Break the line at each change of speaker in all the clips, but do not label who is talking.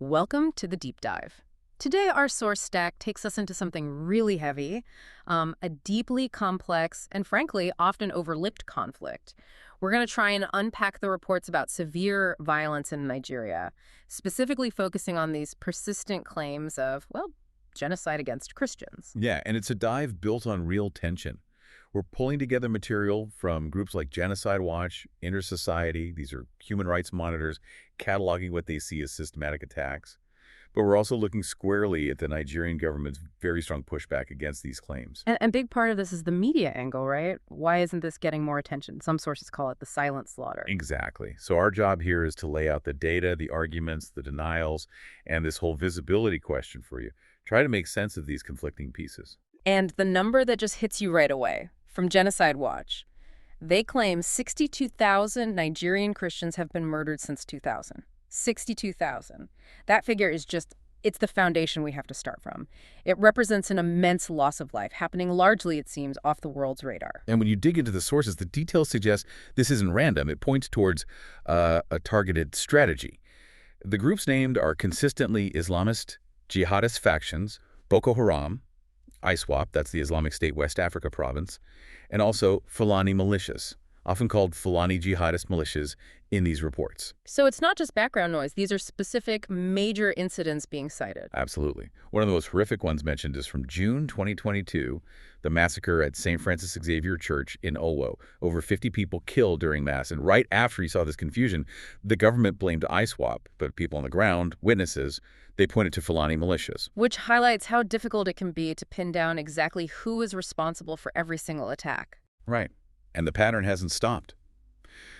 Welcome to the deep dive. Today, our source stack takes us into something really heavy, a deeply complex and frankly often overlooked conflict. We're going to try and unpack the reports about severe violence in Nigeria, specifically focusing on these persistent claims of, well, genocide against Christians.
Yeah, and it's a dive built on real tension. We're pulling together material from groups like Genocide Watch, Inter-Society, these are human rights monitors, cataloging what they see as systematic attacks. But we're also looking squarely at the Nigerian government's very strong pushback against these claims.
And big part of this is the media angle, right? Why isn't this getting more attention? Some sources call it the silent slaughter.
Exactly. So our job here is to lay out the data, the arguments, the denials, and this whole visibility question for you. Try to make sense of these conflicting pieces.
And the number that just hits you right away, from Genocide Watch, they claim 62,000 Nigerian Christians have been murdered since 2000. 62,000. That figure is it's the foundation we have to start from. It represents an immense loss of life, happening largely, it seems, off the world's radar.
And when you dig into the sources, the details suggest this isn't random. It points towards a targeted strategy. The groups named are consistently Islamist, jihadist factions, Boko Haram, ISWAP, that's the Islamic State West Africa province, and also Fulani militias, often called Fulani jihadist militias in these reports.
So it's not just background noise. These are specific major incidents being cited.
Absolutely. One of the most horrific ones mentioned is from June 2022, the massacre at St. Francis Xavier Church in Owo. Over 50 people killed during Mass. And right after he saw this confusion, the government blamed ISWAP, but people on the ground, witnesses, they pointed to Fulani militias.
Which highlights how difficult it can be to pin down exactly who is responsible for every single attack.
Right. And the pattern hasn't stopped.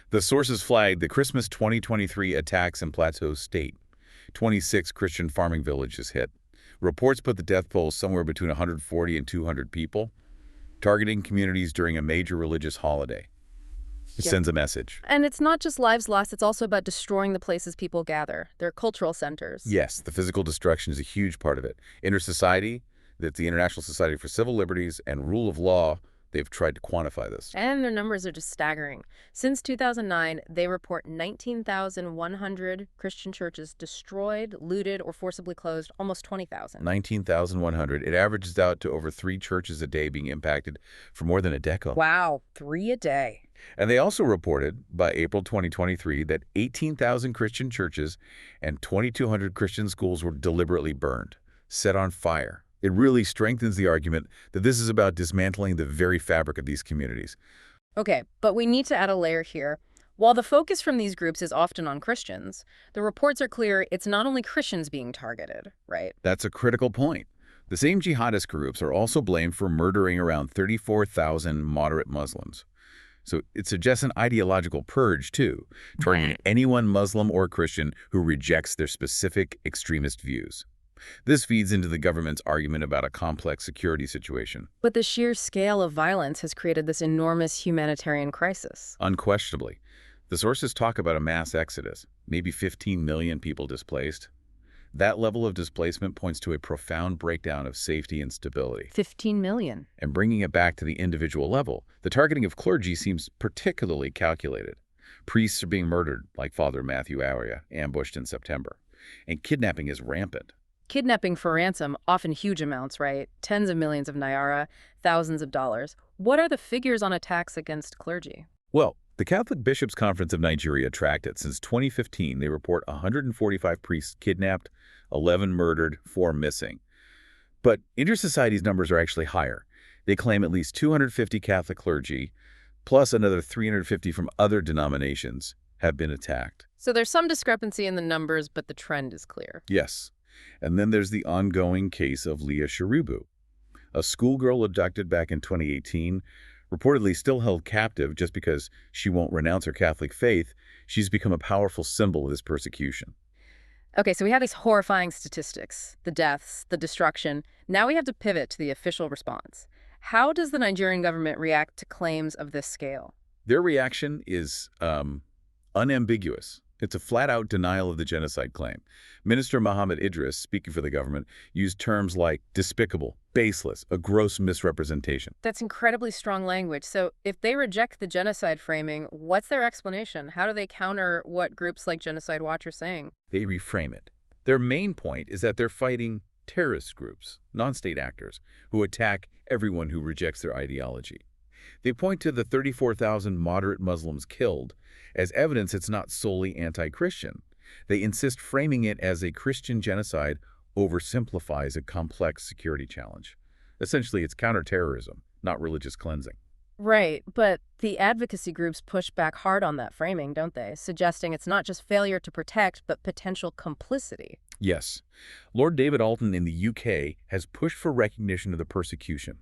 The sources flagged the Christmas 2023 attacks in Plateau State. 26 Christian farming villages hit. Reports put the death toll somewhere between 140 and 200 people, targeting communities during a major religious holiday. It sends a message.
And it's not just lives lost, it's also about destroying the places people gather. They're cultural centers.
Yes, the physical destruction is a huge part of it. Inter-Society, that's the International Society for Civil Liberties, and Rule of Law, they've tried to quantify this.
And their numbers are just staggering. Since 2009, they report 19,100 Christian churches destroyed, looted, or forcibly closed, almost 20,000.
19,100. It averages out to over 3 churches a day being impacted for more than a decade.
Wow, 3 a day.
And they also reported, by April 2023, that 18,000 Christian churches and 2,200 Christian schools were deliberately burned, set on fire. It really strengthens the argument that this is about dismantling the very fabric of these communities.
Okay, but we need to add a layer here. While the focus from these groups is often on Christians, the reports are clear it's not only Christians being targeted, right?
That's a critical point. The same jihadist groups are also blamed for murdering around 34,000 moderate Muslims. So it suggests an ideological purge, too, targeting anyone Muslim or Christian who rejects their specific extremist views. This feeds into the government's argument about a complex security situation.
But the sheer scale of violence has created this enormous humanitarian crisis.
Unquestionably. The sources talk about a mass exodus, maybe 15 million people displaced. That level of displacement points to a profound breakdown of safety and stability.
15 million.
And bringing it back to the individual level, the targeting of clergy seems particularly calculated. Priests are being murdered, like Father Matthew Aria, ambushed in September. And kidnapping is rampant.
Kidnapping for ransom, often huge amounts, right? Tens of millions of naira, thousands of dollars. What are the figures on attacks against clergy?
Well, the Catholic Bishops' Conference of Nigeria tracked it. Since 2015, they report 145 priests kidnapped, 11 murdered, 4 missing. But Inter-Society's numbers are actually higher. They claim at least 250 Catholic clergy, plus another 350 from other denominations, have been attacked.
So there's some discrepancy in the numbers, but the trend is clear.
Yes. And then there's the ongoing case of Leah Sharibu, a schoolgirl abducted back in 2018, reportedly still held captive just because she won't renounce her Catholic faith. She's become a powerful symbol of this persecution.
Okay, so we have these horrifying statistics, the deaths, the destruction. Now we have to pivot to the official response. How does the Nigerian government react to claims of this scale?
Their reaction is unambiguous. It's a flat-out denial of the genocide claim. Minister Muhammad Idris, speaking for the government, used terms like despicable, baseless, a gross misrepresentation.
That's incredibly strong language. So if they reject the genocide framing, what's their explanation? How do they counter what groups like Genocide Watch are saying?
They reframe it. Their main point is that they're fighting terrorist groups, non-state actors, who attack everyone who rejects their ideology. They point to the 34,000 moderate Muslims killed as evidence it's not solely anti-Christian. They insist framing it as a Christian genocide oversimplifies a complex security challenge. Essentially, it's counterterrorism, not religious cleansing.
Right, but the advocacy groups push back hard on that framing, don't they? Suggesting it's not just failure to protect, but potential complicity.
Yes, Lord David Alton in the UK has pushed for recognition of the persecution.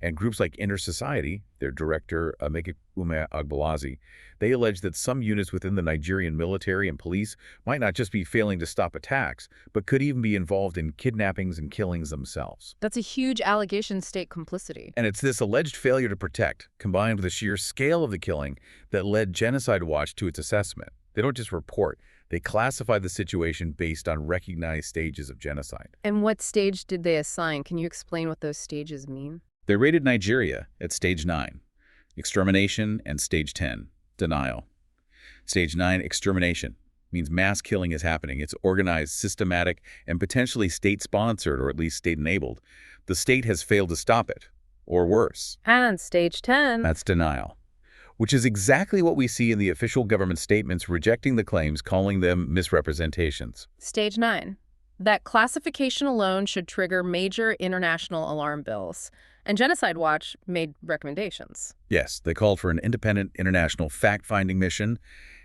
And groups like Intersociety, their director, Umar Agbalazi, they allege that some units within the Nigerian military and police might not just be failing to stop attacks, but could even be involved in kidnappings and killings themselves.
That's a huge allegation, state complicity.
And it's this alleged failure to protect, combined with the sheer scale of the killing, that led Genocide Watch to its assessment. They don't just report, they classify the situation based on recognized stages of genocide.
And what stage did they assign? Can you explain what those stages mean?
They rated Nigeria at Stage 9, extermination, and Stage 10, denial. Stage 9, extermination, means mass killing is happening. It's organized, systematic, and potentially state-sponsored, or at least state-enabled. The state has failed to stop it, or worse.
And Stage 10.
That's denial, which is exactly what we see in the official government statements rejecting the claims, calling them misrepresentations.
Stage 9. That classification alone should trigger major international alarm bells. And Genocide Watch made recommendations.
Yes, they called for an independent international fact-finding mission,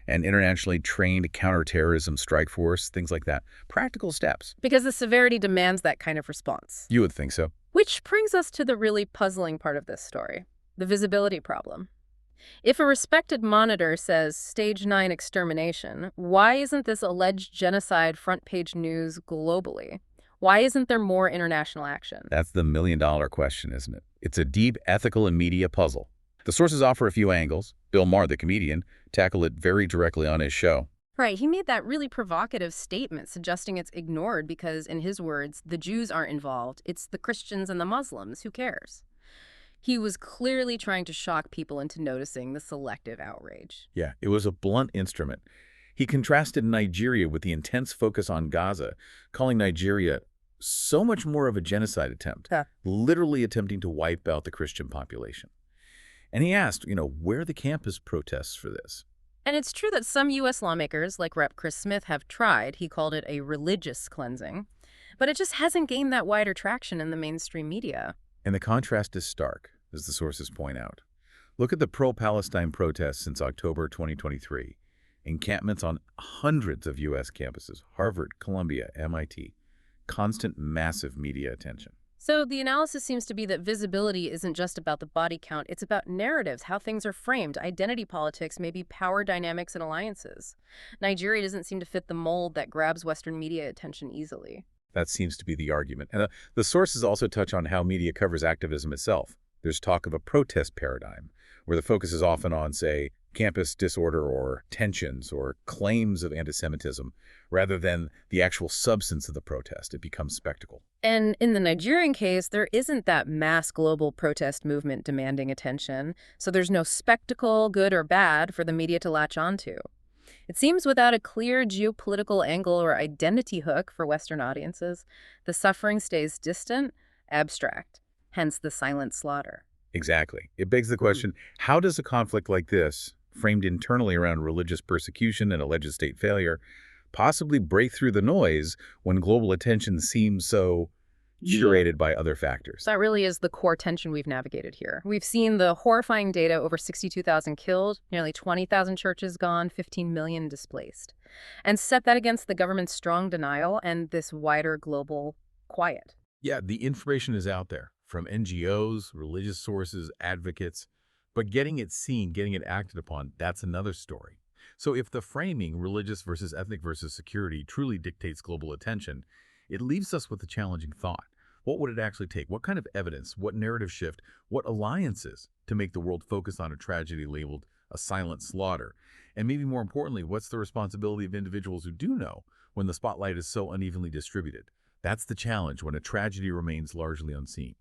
an internationally trained counterterrorism strike force, things like that. Practical steps.
Because the severity demands that kind of response.
You would think so.
Which brings us to the really puzzling part of this story, the visibility problem. If a respected monitor says Stage 9 extermination, why isn't this alleged genocide front-page news globally? Why isn't there more international action?
That's the million-dollar question, isn't it? It's a deep ethical and media puzzle. The sources offer a few angles. Bill Maher, the comedian, tackled it very directly on his show.
Right, he made that really provocative statement suggesting it's ignored because, in his words, the Jews aren't involved. It's the Christians and the Muslims. Who cares? He was clearly trying to shock people into noticing the selective outrage.
Yeah, it was a blunt instrument. He contrasted Nigeria with the intense focus on Gaza, calling Nigeria so much more of a genocide attempt, literally attempting to wipe out the Christian population. And he asked, where are the campus protests for this?
And it's true that some U.S. lawmakers, like Rep. Chris Smith, have tried. He called it a religious cleansing. But it just hasn't gained that wider traction in the mainstream media.
And the contrast is stark, as the sources point out. Look at the pro-Palestine protests since October 2023. Encampments on hundreds of U.S. campuses, Harvard, Columbia, MIT. Constant, massive media attention.
So the analysis seems to be that visibility isn't just about the body count. It's about narratives, how things are framed, identity politics, maybe power dynamics and alliances. Nigeria doesn't seem to fit the mold that grabs Western media attention easily.
That seems to be the argument. And the sources also touch on how media covers activism itself. There's talk of a protest paradigm, where the focus is often on, say, campus disorder or tensions or claims of anti-Semitism, rather than the actual substance of the protest. It becomes spectacle.
And in the Nigerian case, there isn't that mass global protest movement demanding attention, so there's no spectacle, good or bad, for the media to latch onto. It seems without a clear geopolitical angle or identity hook for Western audiences, the suffering stays distant, abstract, hence the silent slaughter.
Exactly. It begs the question, how does a conflict like this, framed internally around religious persecution and alleged state failure, possibly break through the noise when global attention seems so curated by other factors?
That really is the core tension we've navigated here. We've seen the horrifying data: over 62,000 killed, nearly 20,000 churches gone, 15 million displaced. And set that against the government's strong denial and this wider global quiet.
Yeah, the information is out there from NGOs, religious sources, advocates, but getting it seen, getting it acted upon, that's another story. So if the framing, religious versus ethnic versus security, truly dictates global attention, it leaves us with a challenging thought. What would it actually take? What kind of evidence? What narrative shift? What alliances to make the world focus on a tragedy labeled a silent slaughter? And maybe more importantly, what's the responsibility of individuals who do know when the spotlight is so unevenly distributed? That's the challenge when a tragedy remains largely unseen.